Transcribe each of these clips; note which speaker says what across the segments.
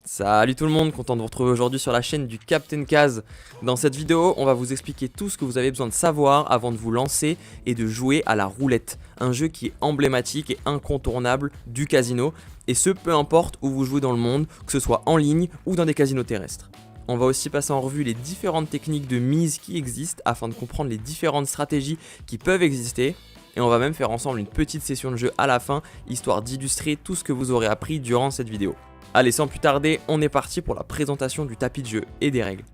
Speaker 1: Salut tout le monde, content de vous retrouver aujourd'hui sur la chaîne du Captain Kaz. Dans cette vidéo, on va vous expliquer tout ce que vous avez besoin de savoir avant de vous lancer et de jouer à la roulette. Un jeu qui est emblématique et incontournable du casino, et ce peu importe où vous jouez dans le monde, que ce soit en ligne ou dans des casinos terrestres. On va aussi passer en revue les différentes techniques de mise qui existent afin de comprendre les différentes stratégies qui peuvent exister. Et on va même faire ensemble une petite session de jeu à la fin, histoire d'illustrer tout ce que vous aurez appris durant cette vidéo. Allez, sans plus tarder, on est parti pour la présentation du tapis de jeu et des règles.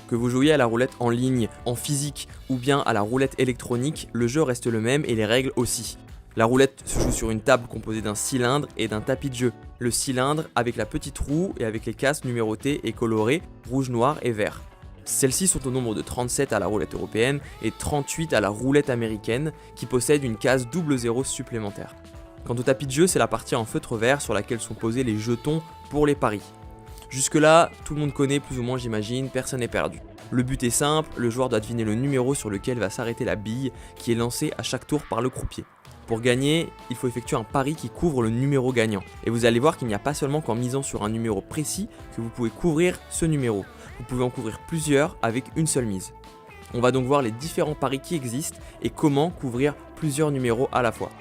Speaker 1: Que vous jouiez à la roulette en ligne, en physique ou bien à la roulette électronique, le jeu reste le même et les règles aussi. La roulette se joue sur une table composée d'un cylindre et d'un tapis de jeu. Le cylindre avec la petite roue et avec les cases numérotées et colorées, rouge, noir et vert. Celles-ci sont au nombre de 37 à la roulette européenne et 38 à la roulette américaine qui possède une case double zéro supplémentaire. Quant au tapis de jeu, c'est la partie en feutre vert sur laquelle sont posés les jetons pour les paris. Jusque là, tout le monde connaît plus ou moins, j'imagine, personne n'est perdu. Le but est simple, le joueur doit deviner le numéro sur lequel va s'arrêter la bille qui est lancée à chaque tour par le croupier. Pour gagner, il faut effectuer un pari qui couvre le numéro gagnant. Et vous allez voir qu'il n'y a pas seulement qu'en misant sur un numéro précis que vous pouvez couvrir ce numéro. Vous pouvez en couvrir plusieurs avec une seule mise. On va donc voir les différents paris qui existent et comment couvrir plusieurs numéros à la fois.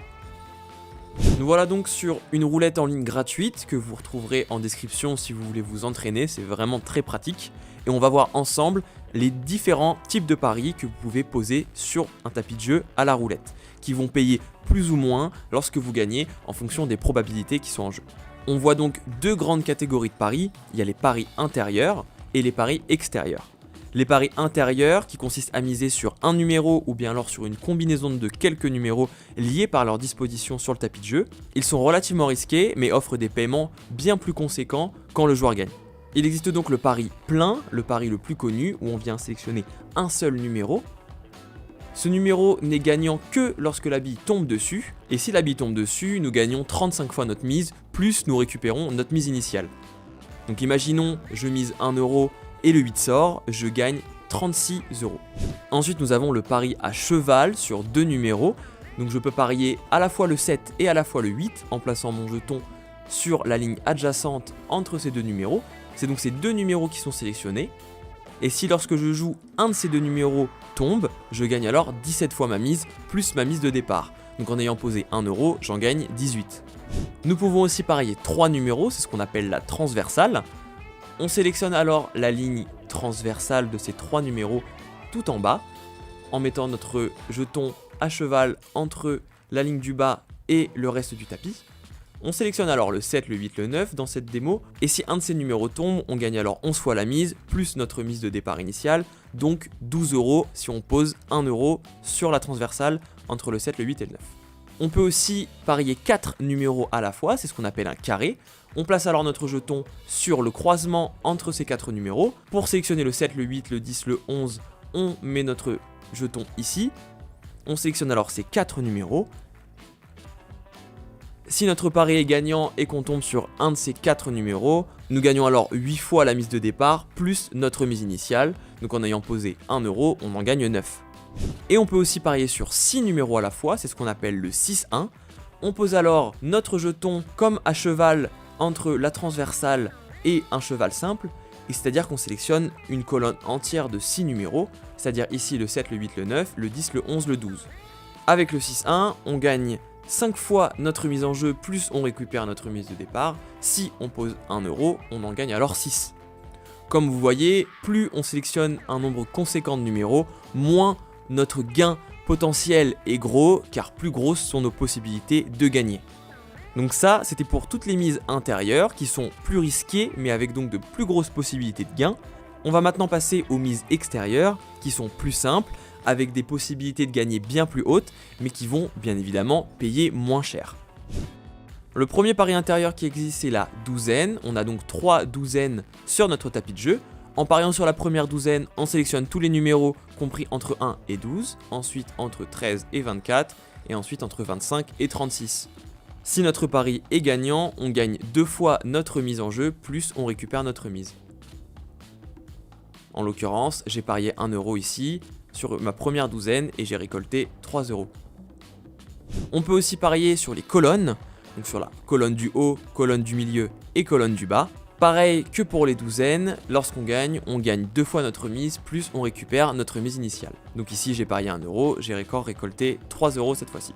Speaker 1: Nous voilà donc sur une roulette en ligne gratuite que vous retrouverez en description si vous voulez vous entraîner, c'est vraiment très pratique. Et on va voir ensemble les différents types de paris que vous pouvez poser sur un tapis de jeu à la roulette, qui vont payer plus ou moins lorsque vous gagnez en fonction des probabilités qui sont en jeu. On voit donc deux grandes catégories de paris, il y a les paris intérieurs et les paris extérieurs. Les paris intérieurs qui consistent à miser sur un numéro ou bien alors sur une combinaison de quelques numéros liés par leur disposition sur le tapis de jeu. Ils sont relativement risqués mais offrent des paiements bien plus conséquents quand le joueur gagne. Il existe donc le pari plein, le pari le plus connu où on vient sélectionner un seul numéro. Ce numéro n'est gagnant que lorsque la bille tombe dessus, et si la bille tombe dessus, nous gagnons 35 fois notre mise, plus nous récupérons notre mise initiale. Donc imaginons, je mise 1 euro et le 8 sort, je gagne 36 euros. Ensuite, nous avons le pari à cheval sur deux numéros. Donc je peux parier à la fois le 7 et à la fois le 8 en plaçant mon jeton sur la ligne adjacente entre ces deux numéros. C'est donc ces deux numéros qui sont sélectionnés. Et si lorsque je joue un de ces deux numéros tombe, je gagne alors 17 fois ma mise plus ma mise de départ. Donc en ayant posé 1 euro, j'en gagne 18. Nous pouvons aussi parier 3 numéros, c'est ce qu'on appelle la transversale. On sélectionne alors la ligne transversale de ces 3 numéros tout en bas, en mettant notre jeton à cheval entre la ligne du bas et le reste du tapis. On sélectionne alors le 7, le 8, le 9 dans cette démo, et si un de ces numéros tombe, on gagne alors 11 fois la mise, plus notre mise de départ initiale, donc 12 euros si on pose 1 euro sur la transversale entre le 7, le 8 et le 9. On peut aussi parier 4 numéros à la fois, c'est ce qu'on appelle un carré. On place alors notre jeton sur le croisement entre ces 4 numéros. Pour sélectionner le 7, le 8, le 10, le 11, on met notre jeton ici. On sélectionne alors ces 4 numéros. Si notre pari est gagnant et qu'on tombe sur un de ces 4 numéros, nous gagnons alors 8 fois la mise de départ plus notre mise initiale. Donc en ayant posé 1 euro, on en gagne 9. Et on peut aussi parier sur 6 numéros à la fois, c'est ce qu'on appelle le 6-1. On pose alors notre jeton comme à cheval entre la transversale et un cheval simple, et c'est-à-dire qu'on sélectionne une colonne entière de 6 numéros, c'est-à-dire ici le 7, le 8, le 9, le 10, le 11, le 12. Avec le 6-1, on gagne 5 fois notre mise en jeu plus on récupère notre mise de départ. Si on pose 1 euro, on en gagne alors 6. Comme vous voyez, plus on sélectionne un nombre conséquent de numéros, moins notre gain potentiel est gros, car plus grosses sont nos possibilités de gagner. Donc ça, c'était pour toutes les mises intérieures qui sont plus risquées, mais avec donc de plus grosses possibilités de gain. On va maintenant passer aux mises extérieures, qui sont plus simples, avec des possibilités de gagner bien plus hautes, mais qui vont bien évidemment payer moins cher. Le premier pari intérieur qui existe, c'est la douzaine. On a donc 3 douzaines sur notre tapis de jeu. En pariant sur la première douzaine, on sélectionne tous les numéros compris entre 1 et 12, ensuite entre 13 et 24, et ensuite entre 25 et 36. Si notre pari est gagnant, on gagne 2 fois notre mise en jeu, plus on récupère notre mise. En l'occurrence, j'ai parié 1 euro ici, sur ma première douzaine, et j'ai récolté 3 euros. On peut aussi parier sur les colonnes. donc sur la colonne du haut, colonne du milieu et colonne du bas. Pareil que pour les douzaines, lorsqu'on gagne, on gagne 2 fois notre mise, plus on récupère notre mise initiale. Donc ici j'ai parié 1 euro, j'ai encore récolté 3 euros cette fois-ci.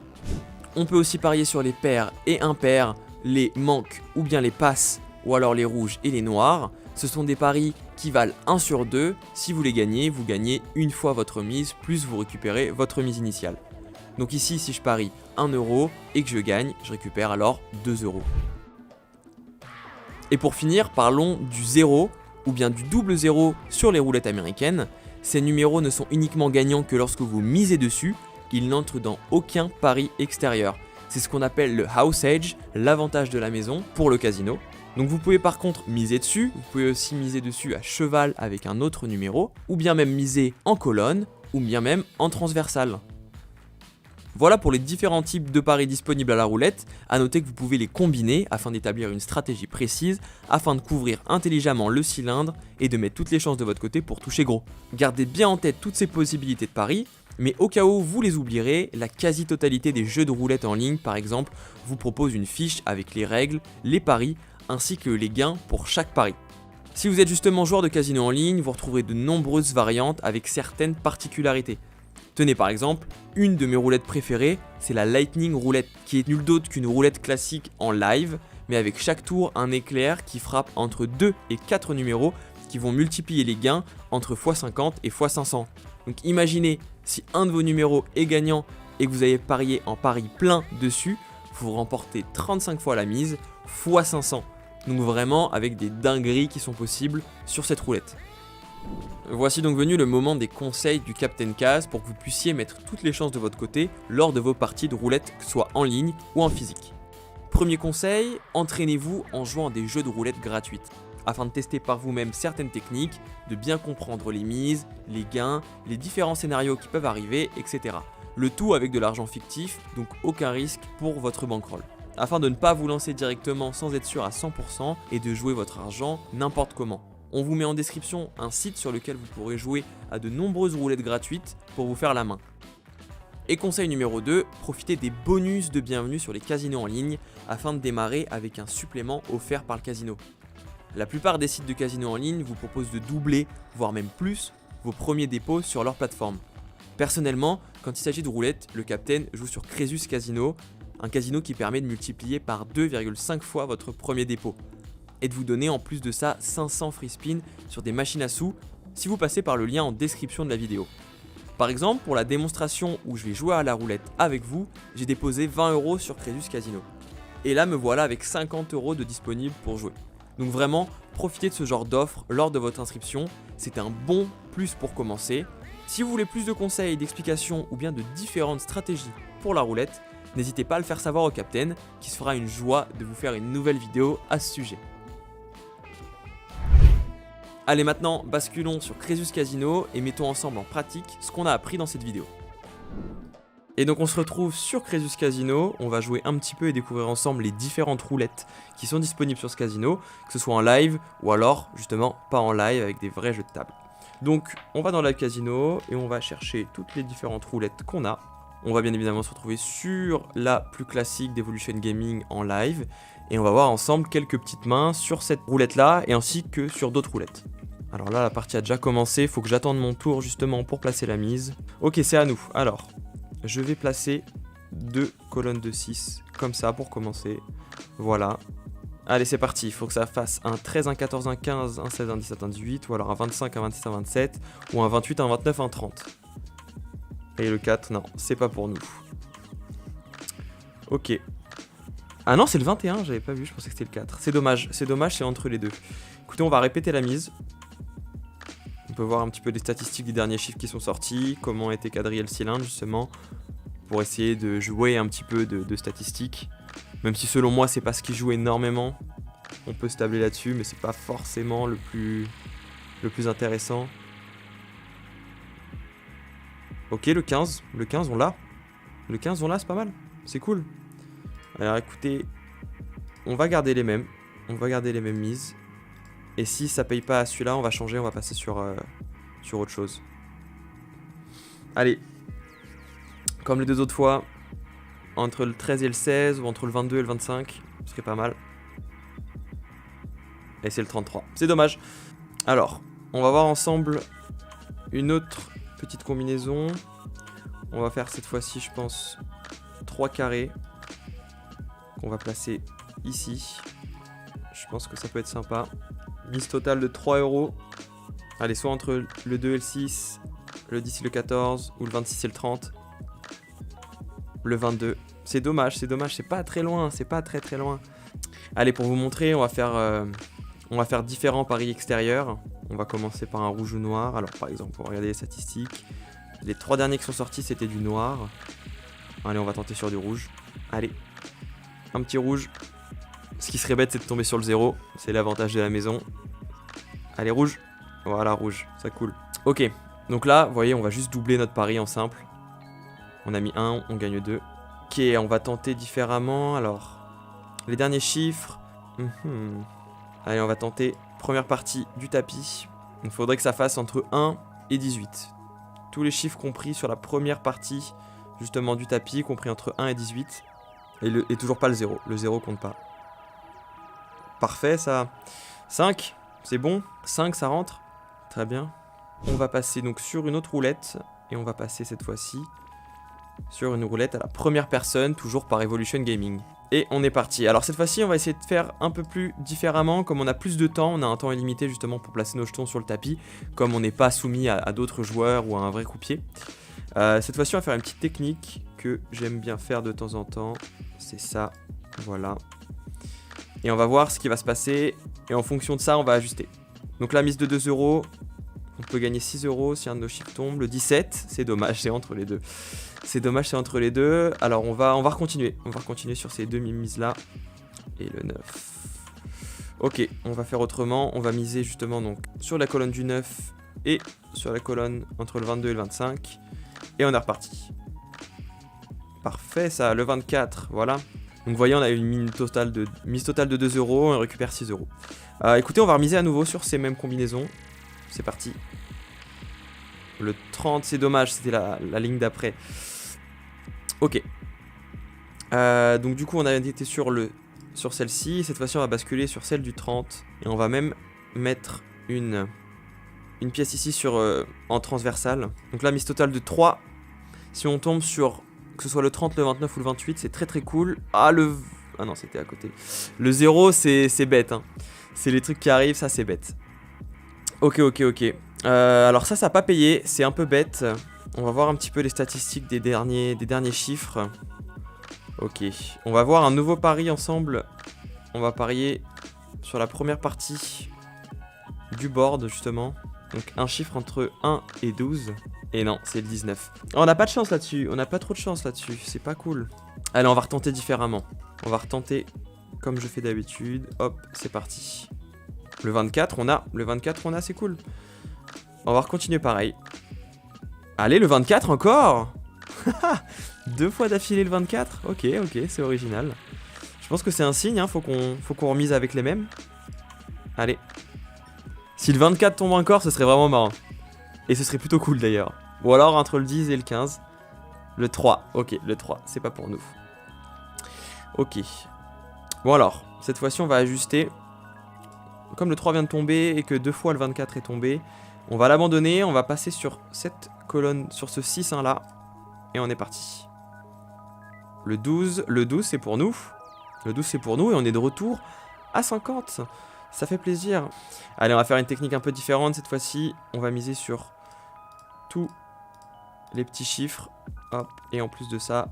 Speaker 1: On peut aussi parier sur les paires et impairs, les manques ou bien les passes, ou alors les rouges et les noirs. Ce sont des paris qui valent 1 sur 2, si vous gagnez 1 fois votre mise, plus vous récupérez votre mise initiale. Donc ici, si je parie 1 euro et que je gagne, je récupère alors 2 euros. Et pour finir, parlons du 0 ou bien du double 0 sur les roulettes américaines. Ces numéros ne sont uniquement gagnants que lorsque vous misez dessus, ils n'entrent dans aucun pari extérieur. C'est ce qu'on appelle le house edge, l'avantage de la maison pour le casino. Donc vous pouvez par contre miser dessus, vous pouvez aussi miser dessus à cheval avec un autre numéro, ou bien même miser en colonne, ou bien même en transversale. Voilà pour les différents types de paris disponibles à la roulette. À noter que vous pouvez les combiner afin d'établir une stratégie précise, afin de couvrir intelligemment le cylindre et de mettre toutes les chances de votre côté pour toucher gros. Gardez bien en tête toutes ces possibilités de paris, mais au cas où vous les oublierez, la quasi-totalité des jeux de roulette en ligne, par exemple, vous propose une fiche avec les règles, les paris, ainsi que les gains pour chaque pari. Si vous êtes justement joueur de casino en ligne, vous retrouverez de nombreuses variantes avec certaines particularités. Tenez par exemple, une de mes roulettes préférées, c'est la Lightning Roulette, qui est nulle d'autre qu'une roulette classique en live, mais avec chaque tour un éclair qui frappe entre 2 et 4 numéros qui vont multiplier les gains entre x50 et x500. Donc imaginez, si un de vos numéros est gagnant et que vous avez parié en pari plein dessus, vous remportez 35 fois la mise, x500. Donc vraiment avec des dingueries qui sont possibles sur cette roulette. Voici donc venu le moment des conseils du Captain Kaz pour que vous puissiez mettre toutes les chances de votre côté lors de vos parties de roulette, que ce soit en ligne ou en physique. Premier conseil, entraînez-vous en jouant à des jeux de roulette gratuites, afin de tester par vous-même certaines techniques, de bien comprendre les mises, les gains, les différents scénarios qui peuvent arriver, etc. Le tout avec de l'argent fictif, donc aucun risque pour votre bankroll. Afin de ne pas vous lancer directement sans être sûr à 100% et de jouer votre argent n'importe comment. On vous met en description un site sur lequel vous pourrez jouer à de nombreuses roulettes gratuites pour vous faire la main. Et conseil numéro 2, profitez des bonus de bienvenue sur les casinos en ligne afin de démarrer avec un supplément offert par le casino. La plupart des sites de casinos en ligne vous proposent de doubler, voire même plus, vos premiers dépôts sur leur plateforme. Personnellement, quand il s'agit de roulettes, le Captain joue sur Crésus Casino, un casino qui permet de multiplier par 2,5 fois votre premier dépôt. Et de vous donner en plus de ça 500 free spins sur des machines à sous si vous passez par le lien en description de la vidéo. Par exemple, pour la démonstration où je vais jouer à la roulette avec vous, j'ai déposé 20 € sur Crésus Casino. Et là me voilà avec 50 € de disponible pour jouer. Donc vraiment, profitez de ce genre d'offre lors de votre inscription, c'est un bon plus pour commencer. Si vous voulez plus de conseils, d'explications ou bien de différentes stratégies pour la roulette, n'hésitez pas à le faire savoir au Captain, qui se fera une joie de vous faire une nouvelle vidéo à ce sujet. Allez maintenant, basculons sur Crésus Casino et mettons ensemble en pratique ce qu'on a appris dans cette vidéo. Et donc on se retrouve sur Crésus Casino, on va jouer un petit peu et découvrir ensemble les différentes roulettes qui sont disponibles sur ce casino, que ce soit en live ou alors justement pas en live avec des vrais jeux de table. Donc on va dans Live Casino et on va chercher toutes les différentes roulettes qu'on a. On va bien évidemment se retrouver sur la plus classique d'Evolution Gaming en live et on va voir ensemble quelques petites mains sur cette roulette là et ainsi que sur d'autres roulettes. Alors là la partie a déjà commencé, il faut que j'attende mon tour justement pour placer la mise. Ok, c'est à nous. Alors je vais placer 2 colonnes de 6 comme ça pour commencer. Voilà. Allez c'est parti, il faut que ça fasse un 13, un 14, un 15, un 16, un 17, un 18 ou alors un 25, un 26, un 27 ou un 28, un 29, un 30. Et le 4, non, c'est pas pour nous. Ok. Ah non, c'est le 21, j'avais pas vu, je pensais que c'était le 4. C'est dommage, c'est entre les deux. Écoutez, on va répéter la mise. On peut voir un petit peu les statistiques des derniers chiffres qui sont sortis, comment a été quadrillé le cylindre justement, pour essayer de jouer un petit peu de statistiques. Même si selon moi, c'est pas ce qui joue énormément. On peut se tabler là-dessus, mais c'est pas forcément le plus intéressant. Ok, le 15 on l'a. Le 15 on l'a, c'est pas mal. C'est cool. Alors écoutez, on va garder les mêmes. On va garder les mêmes mises. Et si ça paye pas à celui-là, on va changer, on va passer sur autre chose. Allez. Comme les deux autres fois, entre le 13 et le 16 ou entre le 22 et le 25. Ce serait pas mal. Et c'est le 33. C'est dommage. Alors, on va voir ensemble une autre petite combinaison. On va faire cette fois-ci, je pense, 3 carrés qu'on va placer ici. Je pense que ça peut être sympa. Mise totale de 3 €. Allez, soit entre le 2 et le 6, le 10 et le 14, ou le 26 et le 30. Le 22. C'est dommage, c'est pas très loin, c'est pas très loin. Allez, pour vous montrer, on va faire différents paris extérieurs. On va commencer par un rouge ou noir. Alors par exemple, pour regarder les statistiques, les 3 derniers qui sont sortis, c'était du noir. Allez, on va tenter sur du rouge. Allez, un petit rouge. Ce qui serait bête, c'est de tomber sur le 0. C'est l'avantage de la maison. Allez, rouge. Voilà, rouge, ça coule. Ok, donc là, vous voyez, on va juste doubler notre pari en simple. On a mis 1, on gagne 2. Ok, on va tenter différemment. Alors, les derniers chiffres. Allez, on va tenter première partie du tapis. Il faudrait que ça fasse entre 1 et 18. Tous les chiffres compris sur la première partie justement du tapis, compris entre 1 et 18. Et toujours pas le 0. Le 0 compte pas. Parfait, ça. 5, c'est bon. 5, ça rentre. Très bien. On va passer donc sur une autre roulette. Et on va passer cette fois-ci sur une roulette à la première personne, toujours par Evolution Gaming. Et on est parti. Alors cette fois-ci, on va essayer de faire un peu plus différemment. Comme on a plus de temps, on a un temps illimité justement pour placer nos jetons sur le tapis. Comme on n'est pas soumis à d'autres joueurs ou à un vrai croupier. Cette fois-ci, on va faire une petite technique que j'aime bien faire de temps en temps. C'est ça, voilà. Et on va voir ce qui va se passer. Et en fonction de ça, on va ajuster. Donc la mise de 2 €. On peut gagner 6 € si un de nos chiffres tombe. Le 17, c'est dommage, c'est entre les deux. C'est dommage, c'est entre les deux. Alors on va continuer. On va continuer sur ces 2 mises là. Et le 9. Ok, on va faire autrement. On va miser justement donc sur la colonne du 9 et sur la colonne entre le 22 et le 25. Et on est reparti. Parfait, ça, le 24, voilà. Donc vous voyez, on a une mise totale de 2 €, on récupère 6 €. Écoutez, on va remiser à nouveau sur ces mêmes combinaisons. C'est parti. Le 30, c'est dommage, c'était la ligne d'après. Ok. Donc du coup, on a été sur celle-ci. Cette fois-ci, on va basculer sur celle du 30. Et on va même mettre une pièce ici en transversale. Donc là, mise totale de 3. Si on tombe sur, que ce soit le 30, le 29 ou le 28, c'est très cool. Ah non, c'était à côté. Le 0, c'est bête. Hein. C'est les trucs qui arrivent, ça c'est bête. Ok. Alors ça n'a pas payé, c'est un peu bête. On va voir un petit peu les statistiques des derniers chiffres. Ok, on va voir un nouveau pari ensemble. On va parier sur la première partie du board justement. Donc un chiffre entre 1 et 12. Et non, c'est le 19. On n'a pas de chance là-dessus, on n'a pas trop de chance là-dessus, c'est pas cool. Allez, on va retenter différemment. On va retenter comme je fais d'habitude. Hop, c'est parti. Le 24, on a, c'est cool. On va continuer pareil. Allez, le 24 encore. 2 fois d'affilée le 24. Ok, c'est original. Je pense que c'est un signe, hein. Faut qu'on remise avec les mêmes. Allez. Si le 24 tombe encore, ce serait vraiment marrant. Et ce serait plutôt cool d'ailleurs. Ou alors entre le 10 et le 15. Le 3, ok, le 3, c'est pas pour nous. Ok. Bon alors, cette fois-ci on va ajuster. Comme le 3 vient de tomber et que 2 fois le 24 est tombé, on va l'abandonner, on va passer sur cette colonne, sur ce 6 1 là. Et on est parti. Le 12 c'est pour nous. Le 12 c'est pour nous et on est de retour à 50. Ça fait plaisir. Allez, on va faire une technique un peu différente cette fois-ci. On va miser sur tous les petits chiffres. Hop. Et en plus de ça,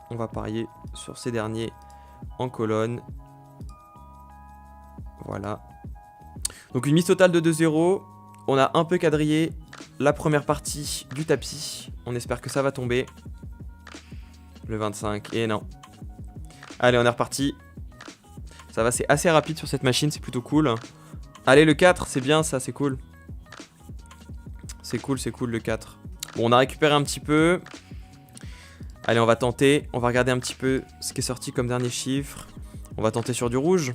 Speaker 1: on va parier sur ces derniers en colonne. Voilà. Donc une mise totale de 2 €. On a un peu quadrillé la première partie du tapis. On espère que ça va tomber. Le 25. Et non. Allez, on est reparti. Ça va, c'est assez rapide sur cette machine, c'est plutôt cool. Allez, le 4, c'est bien ça, c'est cool. C'est cool le 4. Bon, on a récupéré un petit peu. Allez, on va tenter. On va regarder un petit peu ce qui est sorti comme dernier chiffre. On va tenter sur du rouge.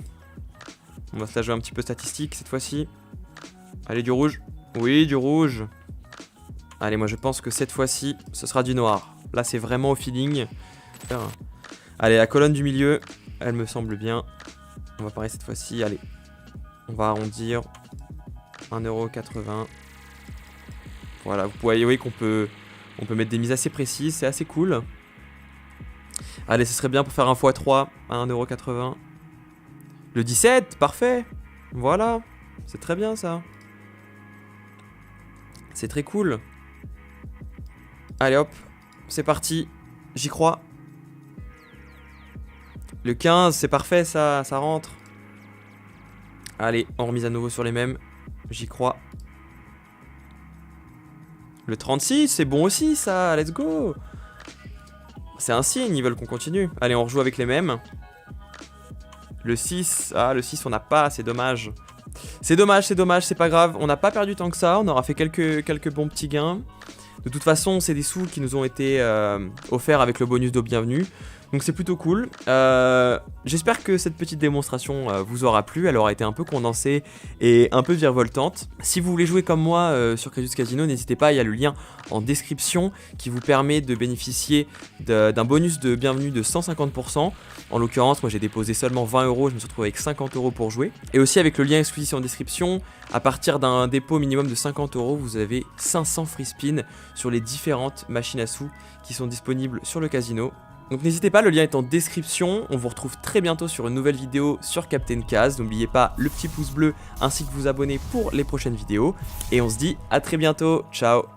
Speaker 1: On va se la jouer un petit peu statistique cette fois-ci. Allez, du rouge. Oui, du rouge. Allez, moi je pense que cette fois-ci, ce sera du noir. Là, c'est vraiment au feeling. Allez, la colonne du milieu, elle me semble bien. On va parier cette fois-ci, allez. On va arrondir. 1,80€. Voilà, vous voyez qu'on peut mettre des mises assez précises, c'est assez cool. Allez, ce serait bien pour faire un x3 à 1,80€. Le 17, parfait. Voilà, c'est très bien ça. C'est très cool. Allez hop, c'est parti. J'y crois. Le 15, c'est parfait ça rentre. Allez, on remise à nouveau sur les mêmes. J'y crois. Le 36, c'est bon aussi ça, let's go. C'est un signe, ils veulent qu'on continue. Allez, on rejoue avec les mêmes. Le 6, le 6 on n'a pas, c'est dommage. C'est dommage, c'est pas grave. On n'a pas perdu tant que ça, on aura fait quelques bons petits gains. De toute façon, c'est des sous qui nous ont été offerts avec le bonus de bienvenue. Donc c'est plutôt cool. J'espère que cette petite démonstration vous aura plu. Elle aura été un peu condensée et un peu virevoltante. Si vous voulez jouer comme moi sur Crésus Casino, n'hésitez pas, il y a le lien en description qui vous permet de bénéficier d'un bonus de bienvenue de 150%. En l'occurrence, moi j'ai déposé seulement 20€, je me suis retrouvé avec 50€ pour jouer. Et aussi avec le lien exclusif en description, à partir d'un dépôt minimum de 50€, vous avez 500 free spin sur les différentes machines à sous qui sont disponibles sur le casino. Donc n'hésitez pas, le lien est en description. On vous retrouve très bientôt sur une nouvelle vidéo sur Captain Kaz. N'oubliez pas le petit pouce bleu ainsi que vous abonner pour les prochaines vidéos. Et on se dit à très bientôt, ciao.